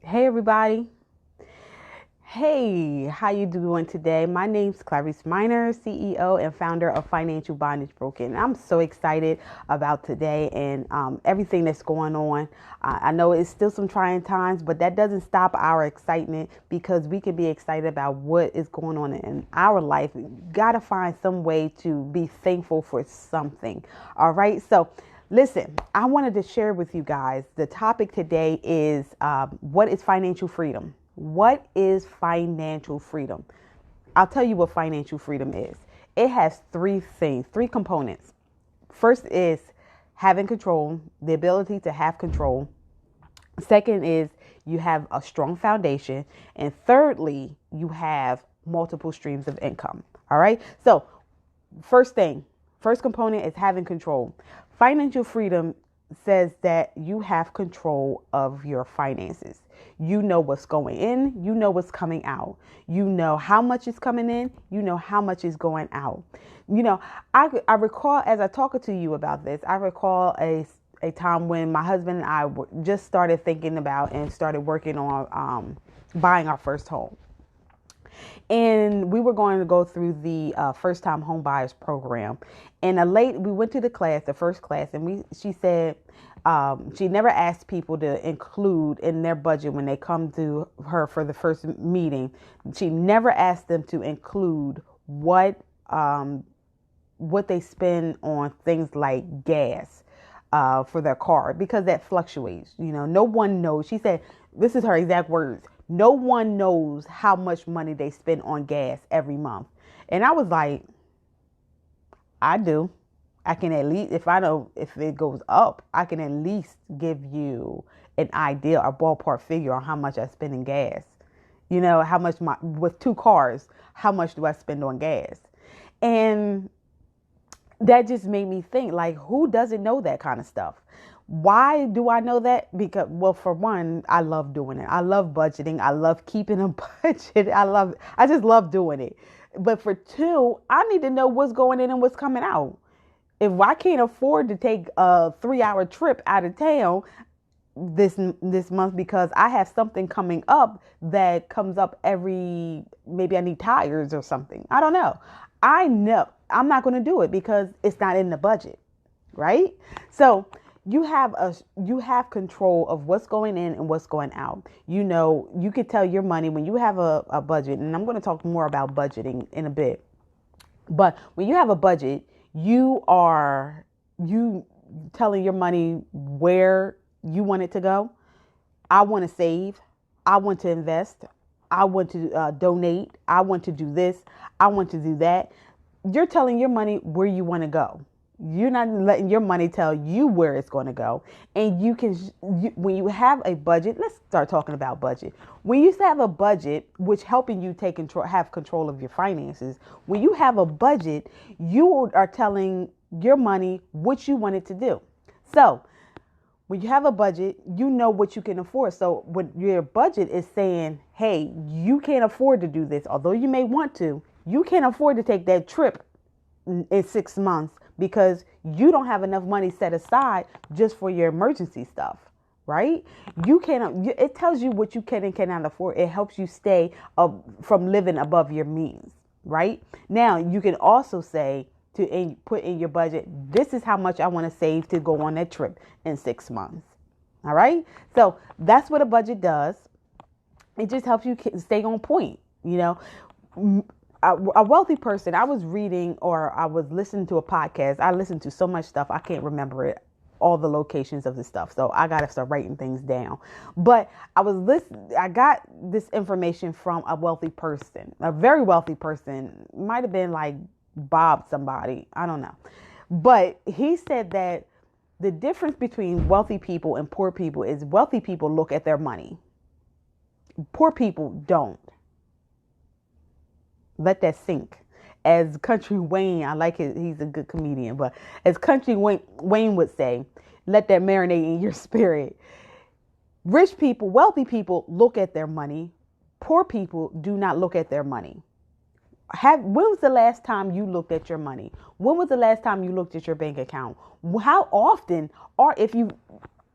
Hey everybody. Hey, how you doing today? My name's Clarice Miner, CEO and founder of Financial Bondage Broken. I'm so excited about today and everything that's going on. I know it's still some trying times, but that doesn't stop our excitement because we can be excited about what is going on in our life. We gotta find some way to be thankful for something. All right, so listen, I wanted to share with you guys the topic today is what is financial freedom? What is financial freedom? I'll tell you what financial freedom is. It has three things, three components. First is having control, the ability to have control. Second is you have a strong foundation. And thirdly, you have multiple streams of income. All right. So first component is having control. Financial freedom says that you have control of your finances. You know what's going in, you know what's coming out. You know how much is coming in, you know how much is going out. You know, I recall as I talked to you about this, I recall a time when my husband and I just started thinking about and started working on buying our first home. And we were going to go through the first time home buyers program. And we went to the class, the first class, and she said she never asked people to include in their budget when they come to her for the first meeting. She never asked them to include what they spend on things like gas for their car because that fluctuates. You know, no one knows. She said, this is her exact words. No one knows how much money they spend on gas every month. And I was like, I do. I can at least, if I know if it goes up, I can at least give you an idea, a ballpark figure on how much I spend in gas. You know, how much with two cars, how much do I spend on gas? And that just made me think, like, who doesn't know that kind of stuff? Why do I know that? Because, well, for one, I love doing it. I love budgeting. I love keeping a budget. I just love doing it. But for two, I need to know what's going in and what's coming out. If I can't afford to take a 3-hour trip out of town this month because I have something coming up that comes up maybe I need tires or something. I don't know. I know I'm not going to do it because it's not in the budget, right? So you have control of what's going in and what's going out. You know, you could tell your money when you have a budget, and I'm going to talk more about budgeting in a bit. But when you have a budget, you telling your money where you want it to go. I want to save. I want to invest. I want to donate. I want to do this. I want to do that. You're telling your money where you want to go. You're not letting your money tell you where it's going to go. And when you have a budget, let's start talking about budget. When you have a budget, which helping you have control of your finances, when you have a budget, you are telling your money what you want it to do. So when you have a budget, you know what you can afford. So when your budget is saying, hey, you can't afford to do this, although you may want to, you can't afford to take that trip in 6 months because you don't have enough money set aside just for your emergency stuff, right? It tells you what you can and cannot afford. It helps you stay from living above your means, right? Now, you can also say put in your budget, this is how much I want to save to go on that trip in 6 months. All right. So that's what a budget does. It just helps you stay on point. You know, a wealthy person, I was reading or I was listening to a podcast. I listened to so much stuff. I can't remember it, all the locations of the stuff. So I got to start writing things down. But I got this information from a wealthy person, a very wealthy person, might've been like Bob somebody. I don't know. But he said that the difference between wealthy people and poor people is wealthy people look at their money. Poor people don't. Let that sink. As Country Wayne, I like it. He's a good comedian, but as Country Wayne would say, let that marinate in your spirit. Rich people, wealthy people look at their money. Poor people do not look at their money. When was the last time you looked at your money? When was the last time you looked at your bank account? How often, or if you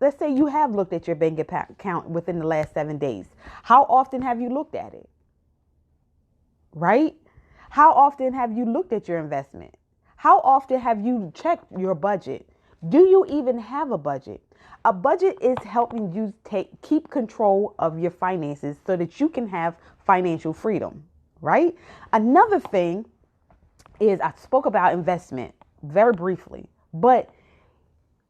let's say you have looked at your bank account within the last 7 days. How often have you looked at it? Right? How often have you looked at your investment? How often have you checked your budget? Do you even have a budget? A budget is helping you keep control of your finances so that you can have financial freedom, right? Another thing is I spoke about investment very briefly, but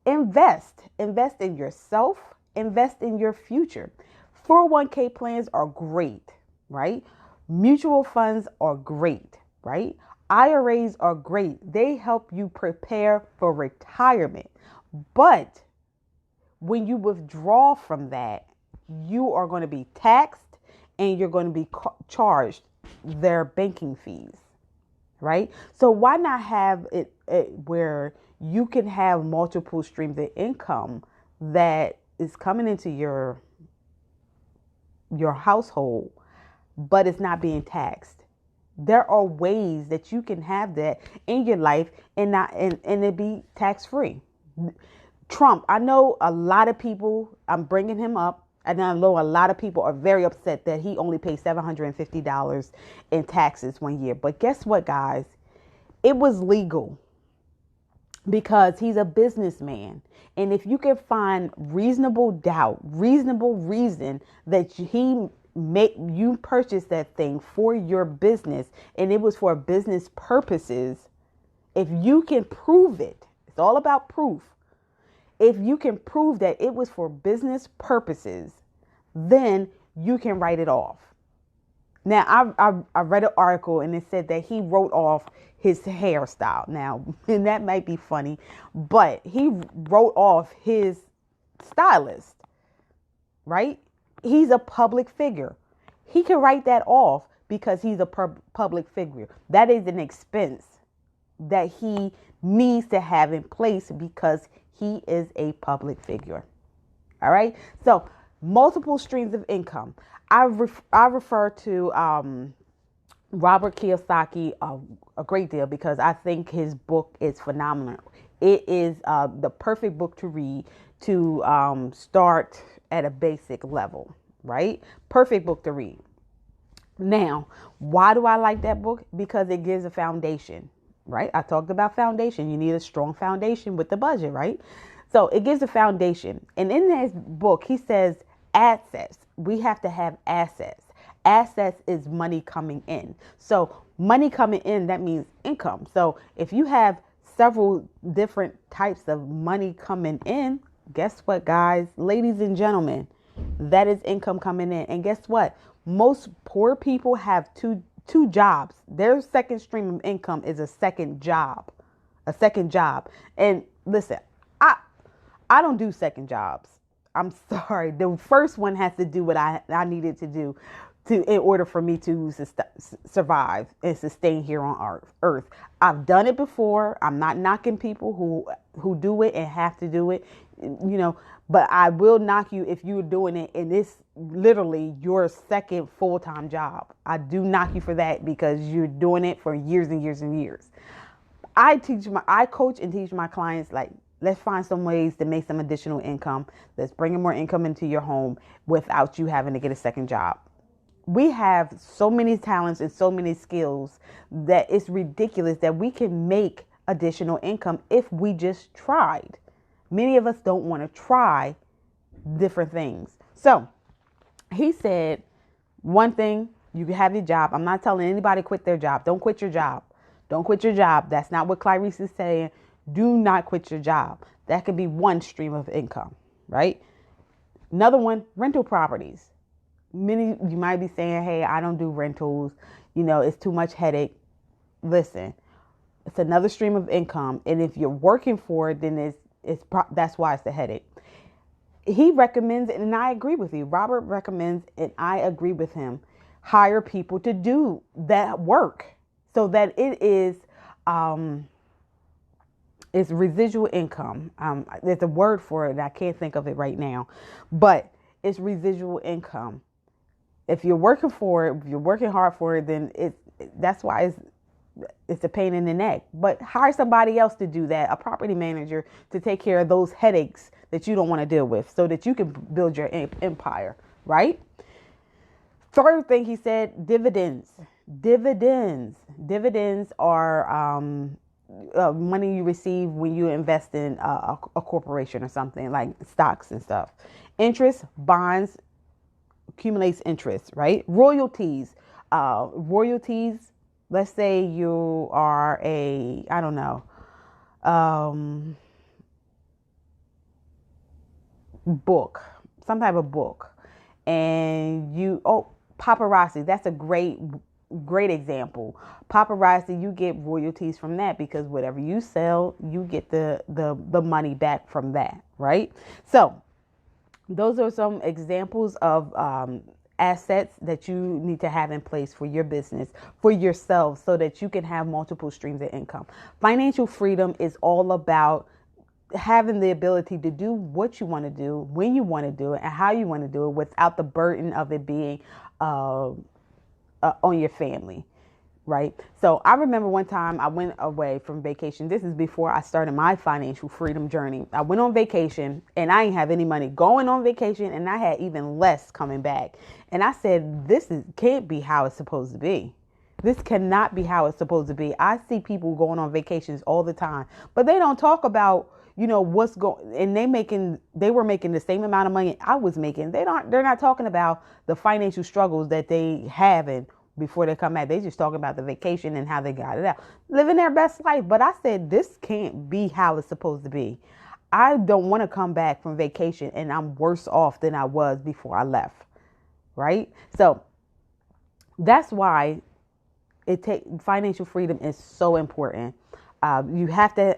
invest in yourself, invest in your future. 401k plans are great, right? Mutual funds are great, right? IRAs are great. They help you prepare for retirement. But when you withdraw from that, you are going to be taxed and you're going to be charged their banking fees, right? So why not have it where you can have multiple streams of income that is coming into your household, but it's not being taxed? There are ways that you can have that in your life and it be tax free. Trump, I know a lot of people, I'm bringing him up, and I know a lot of people are very upset that he only paid $750 in taxes 1 year. But guess what, guys? It was legal because he's a businessman. And if you can find reasonable reason that you purchased that thing for your business and it was for business purposes, if you can prove it, it's all about proof. If you can prove that it was for business purposes, then you can write it off. Now, I read an article and it said that he wrote off his hairstyle. Now, and that might be funny, but he wrote off his stylist, right? He's a public figure. He can write that off because he's a public figure. That is an expense that he needs to have in place because he is a public figure. All right. So multiple streams of income. I refer to Robert Kiyosaki a great deal because I think his book is phenomenal. It is the perfect book to read to start at a basic level, right? Perfect book to read. Now, why do I like that book? Because it gives a foundation. Right? I talked about foundation. You need a strong foundation with the budget, right? So it gives a foundation. And in his book, he says assets. We have to have assets. Assets is money coming in. So money coming in, that means income. So if you have several different types of money coming in, guess what, guys, ladies and gentlemen, that is income coming in. And guess what? Most poor people have two jobs. Their second stream of income is a second job. And listen, I don't do second jobs. I'm sorry. The first one has to do what I needed to do in order for me to survive and sustain here on earth. I've done it before. I'm not knocking people who do it and have to do it, but I will knock you if you're doing it and it's literally your second full-time job. I do knock you for that because you're doing it for years and years and years. I coach and teach my clients, like, let's find some ways to make some additional income. Let's bring more income into your home without you having to get a second job. We have so many talents and so many skills that it's ridiculous that we can make additional income if we just tried. Many of us don't want to try different things. So he said, one thing, you can have your job. I'm not telling anybody quit their job. Don't quit your job. Don't quit your job. That's not what Clarice is saying. Do not quit your job. That could be one stream of income, right? Another one, rental properties. You might be saying, hey, I don't do rentals. It's too much headache. Listen, it's another stream of income. And if you're working for it, then that's why it's a headache. He recommends, and I agree with you. Robert recommends, and I agree with him, hire people to do that work so that it is it's residual income. There's a word for it. I can't think of it right now, but it's residual income. If you're working for it, if you're working hard for it, then that's why it's a pain in the neck. But hire somebody else to do that, a property manager to take care of those headaches that you don't want to deal with so that you can build your empire, right? Third thing he said, dividends. Dividends are money you receive when you invest in a corporation or something like stocks and stuff. Interest, bonds, accumulates interest, right? Royalties. Let's say you are I don't know, book, some type of book. And paparazzi, that's a great example. Paparazzi, you get royalties from that because whatever you sell, you get the money back from that, right? So those are some examples of assets that you need to have in place for your business, for yourself, so that you can have multiple streams of income. Financial freedom is all about having the ability to do what you want to do, when you want to do it, and how you want to do it without the burden of it being on your family. Right. So I remember one time I went away from vacation. This is before I started my financial freedom journey. I went on vacation and I didn't have any money going on vacation, and I had even less coming back. And I said, can't be how it's supposed to be. This cannot be how it's supposed to be. I see people going on vacations all the time, but they don't talk about, what's going, and they were making the same amount of money I was making. They're not talking about the financial struggles that they have and before they come back. They just talking about the vacation and how they got it out, living their best life. But I said, this can't be how it's supposed to be. I don't want to come back from vacation and I'm worse off than I was before I left. Right. So that's why financial freedom is so important. You have to,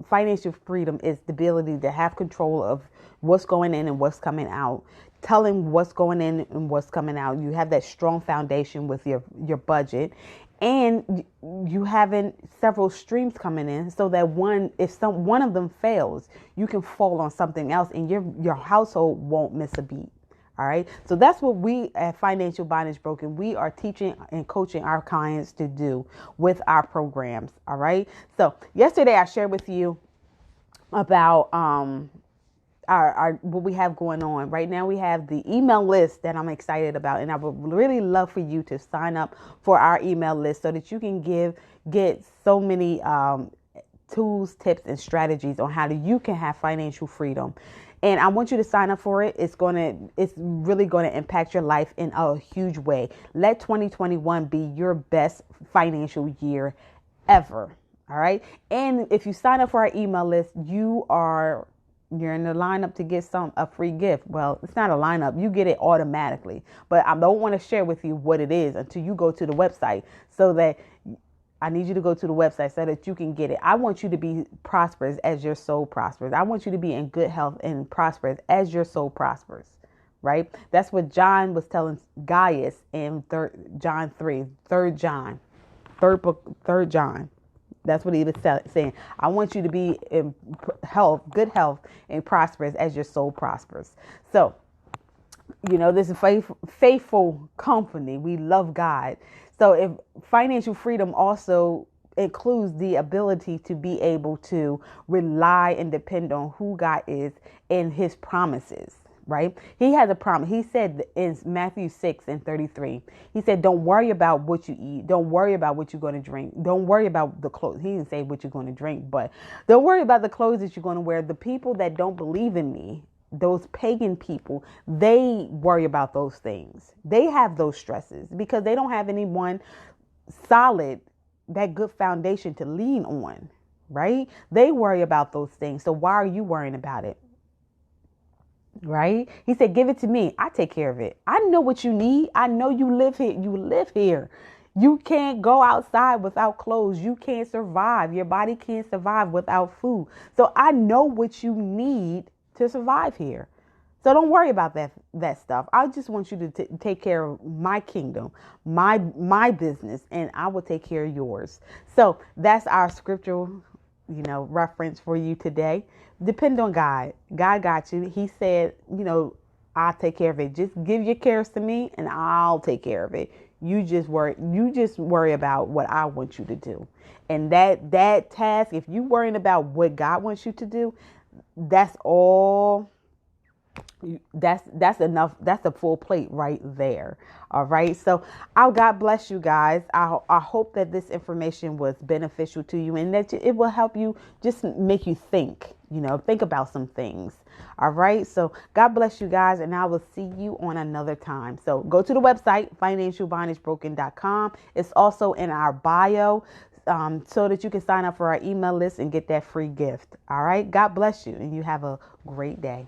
financial freedom is the ability to have control of what's going in and what's coming out, telling what's going in and what's coming out. You have that strong foundation with your budget, and you having several streams coming in so that one of them fails, you can fall on something else and your household won't miss a beat. All right. So that's what we at Financial Bondage Broken, we are teaching and coaching our clients to do with our programs. All right. So yesterday I shared with you about our what we have going on right now. We have the email list that I'm excited about, and I would really love for you to sign up for our email list so that you can get so many tools, tips, and strategies on how you can have financial freedom. And I want you to sign up for it. It's really going to impact your life in a huge way. Let 2021 be your best financial year ever. All right. And if you sign up for our email list, you're in the lineup to get a free gift. Well, it's not a lineup. You get it automatically. But I don't want to share with you what it is until you go to the website, so that I need you to go to the website so that you can get it. I want you to be prosperous as your soul prospers. I want you to be in good health and prosperous as your soul prospers, right? That's what John was telling Gaius in 3 John. That's what he was saying. I want you to be in good health, and prosperous as your soul prospers. So, this is faithful company. We love God. So if financial freedom also includes the ability to be able to rely and depend on who God is and his promises, right? He has a promise. He said in Matthew 6:33, he said, don't worry about what you eat. Don't worry about what you're going to drink. Don't worry about the clothes. He didn't say what you're going to drink, but don't worry about the clothes that you're going to wear. The people that don't believe in me, those pagan people, they worry about those things. They have those stresses because they don't have anyone solid, that good foundation to lean on, right? They worry about those things. So why are you worrying about it? Right? He said, give it to me. I take care of it. I know what you need. I know you live here. You live here. You can't go outside without clothes. You can't survive. Your body can't survive without food. So I know what you need to survive here. So don't worry about that stuff. I just want you to take care of my kingdom, my business, and I will take care of yours. So that's our scriptural, reference for you today. Depend on God. God got you. He said, I'll take care of it. Just give your cares to me and I'll take care of it. You just worry about what I want you to do. And that task, if you worrying about what God wants you to do, that's all. That's enough. That's a full plate right there. All right. So God bless you guys. I hope that this information was beneficial to you and that it will help you, just make you think, think about some things. All right. So God bless you guys, and I will see you on another time. So go to the website, financialbondagebroken.com. It's also in our bio, so that you can sign up for our email list and get that free gift. All right. God bless you, and you have a great day.